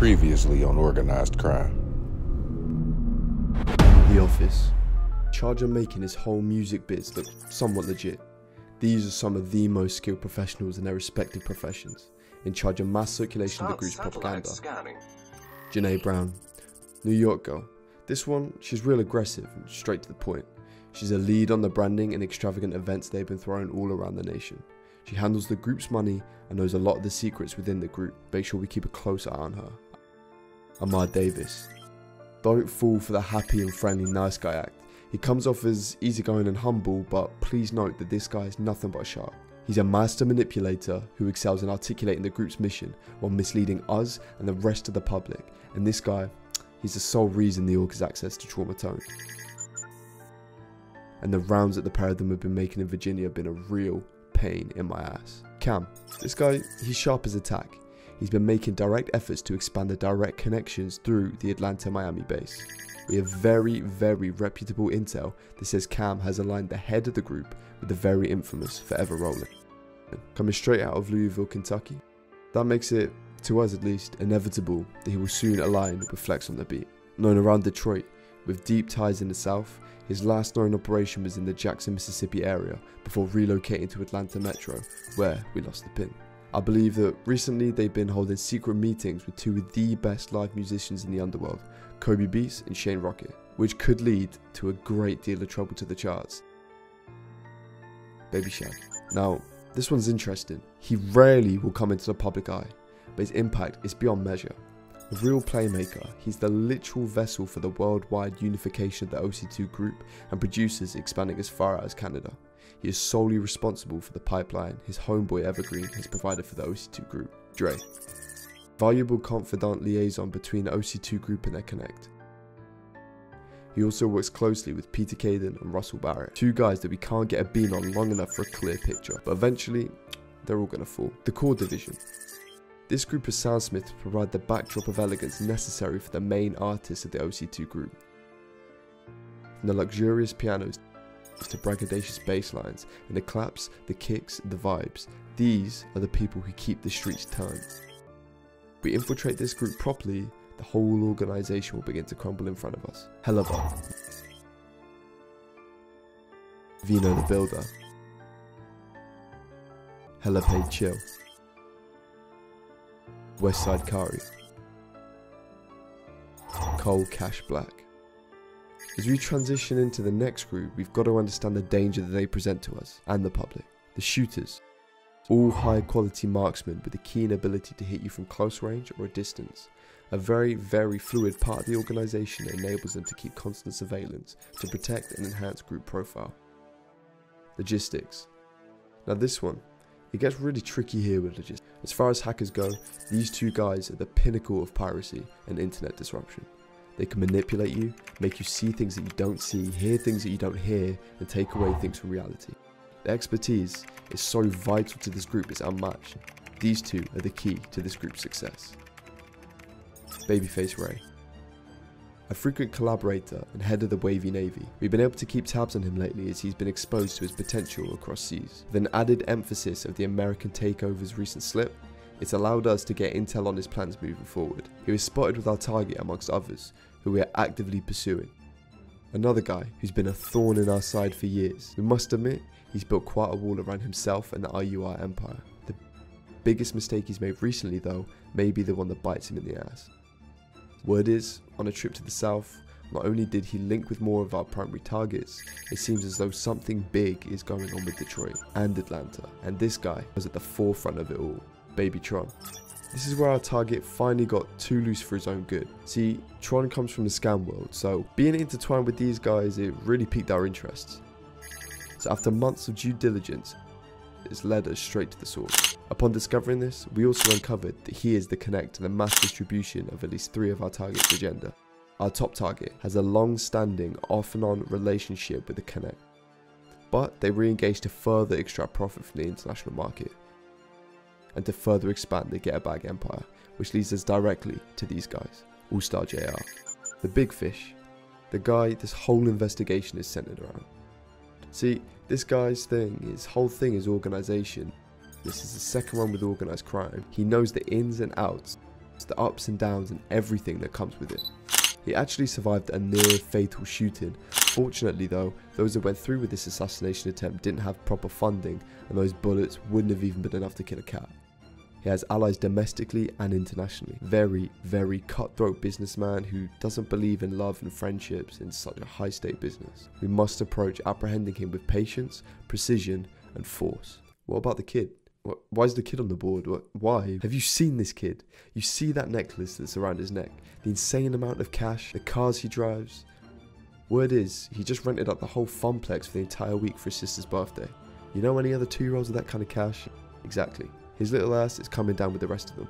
Previously on Organized Crime. The Office. Charge of making his whole music biz look somewhat legit. These are some of the most skilled professionals in their respective professions, in charge of mass circulation of the group's propaganda. Janae Brown, New York girl. This one, she's real aggressive and straight to the point. She's a lead on the branding and extravagant events they've been throwing all around the nation. She handles the group's money and knows a lot of the secrets within the group. Make sure we keep a close eye on her. Ahmad Davis. Don't fall for the happy and friendly nice guy act. He comes off as easygoing and humble, but please note that this guy is nothing but a shark. He's a master manipulator who excels in articulating the group's mission while misleading us and the rest of the public. And this guy, he's the sole reason the org has access to Trauma Tone. And the rounds that the pair of them have been making in Virginia have been a real pain in my ass. Cam, this guy, he's sharp as a tack. He's been making direct efforts to expand the direct connections through the Atlanta-Miami base. We have very reputable intel that says Cam has aligned the head of the group with the very infamous Forever Rolling. Coming straight out of Louisville, Kentucky. That makes it, to us at least, inevitable that he will soon align with Flex on the beat. Known around Detroit, with deep ties in the South, his last known operation was in the Jackson, Mississippi area before relocating to Atlanta Metro, where we lost the pin. I believe that recently they've been holding secret meetings with two of the best live musicians in the underworld, Kobe Beast and Shane Rocket, which could lead to a great deal of trouble to the charts. Baby Shaq. Now, this one's interesting. He rarely will come into the public eye, but his impact is beyond measure. A real playmaker, he's the literal vessel for the worldwide unification of the OC2 group and producers expanding as far out as Canada. He is solely responsible for the pipeline his homeboy Evergreen has provided for the OC2 group. Dre. Valuable confidant liaison between the OC2 group and their connect. He also works closely with Peter Caden and Russell Barrett, two guys that we can't get a bean on long enough for a clear picture, but eventually they're all gonna fall. The core division. This group of soundsmiths provide the backdrop of elegance necessary for the main artists of the OC2 group. From the luxurious pianos to braggadocious bass lines, and the claps, the kicks, the vibes, these are the people who keep the streets turned. If we infiltrate this group properly, the whole organisation will begin to crumble in front of us. Hellebuck. Vino the Builder. Hella Paid Chill. Westside Kari. Cole Cash Black. As we transition into the next group, we've got to understand the danger that they present to us and the public. The shooters. All high quality marksmen with a keen ability to hit you from close range or a distance. A very fluid part of the organisation that enables them to keep constant surveillance to protect and enhance group profile. Logistics. Now this one, it gets really tricky here with logistics. As far as hackers go, these two guys are the pinnacle of piracy and internet disruption. They can manipulate you, make you see things that you don't see, hear things that you don't hear, and take away things from reality. Their expertise is so vital to this group, it's unmatched. These two are the key to this group's success. Babyface Ray. A frequent collaborator and head of the Wavy Navy, we've been able to keep tabs on him lately as he's been exposed to his potential across seas. With an added emphasis of the American takeover's recent slip, it's allowed us to get intel on his plans moving forward. He was spotted with our target amongst others, who we are actively pursuing. Another guy who's been a thorn in our side for years. We must admit, he's built quite a wall around himself and the IUR empire. The biggest mistake he's made recently though, may be the one that bites him in the ass. Word is, on a trip to the south, not only did he link with more of our primary targets, it seems as though something big is going on with Detroit and Atlanta, and this guy was at the forefront of it all. Baby Tron. This is where our target finally got too loose for his own good. See, Tron comes from the scam world, so being intertwined with these guys, it really piqued our interests. So after months of due diligence, it's led us straight to the source. Upon discovering this, we also uncovered that he is the connect to the mass distribution of at least 3 of our target's agenda. Our top target has a long-standing off and on relationship with the connect, but they re-engaged to further extract profit from the international market and to further expand the Get a Bag empire, which leads us directly to these guys, Allstar JR. The big fish, the guy this whole investigation is centered around. See, this guy's thing, his whole thing is organisation. This is the second one with organised crime. He knows the ins and outs the ups and downs and everything that comes with it. He actually survived a near fatal shooting. Fortunately though, those that went through with this assassination attempt didn't have proper funding, and those bullets wouldn't have even been enough to kill a cat. He has allies domestically and internationally. Very, very cutthroat businessman who doesn't believe in love and friendships in such a high stake business. We must approach apprehending him with patience, precision and force. What about the kid? Why is the kid on the board? Why? Have you seen this kid? You see that necklace that's around his neck? The insane amount of cash, the cars he drives? Word is, he just rented out the whole funplex for the entire week for his sister's birthday. You know any other 2-year-olds with that kind of cash? Exactly. His little ass is coming down with the rest of them.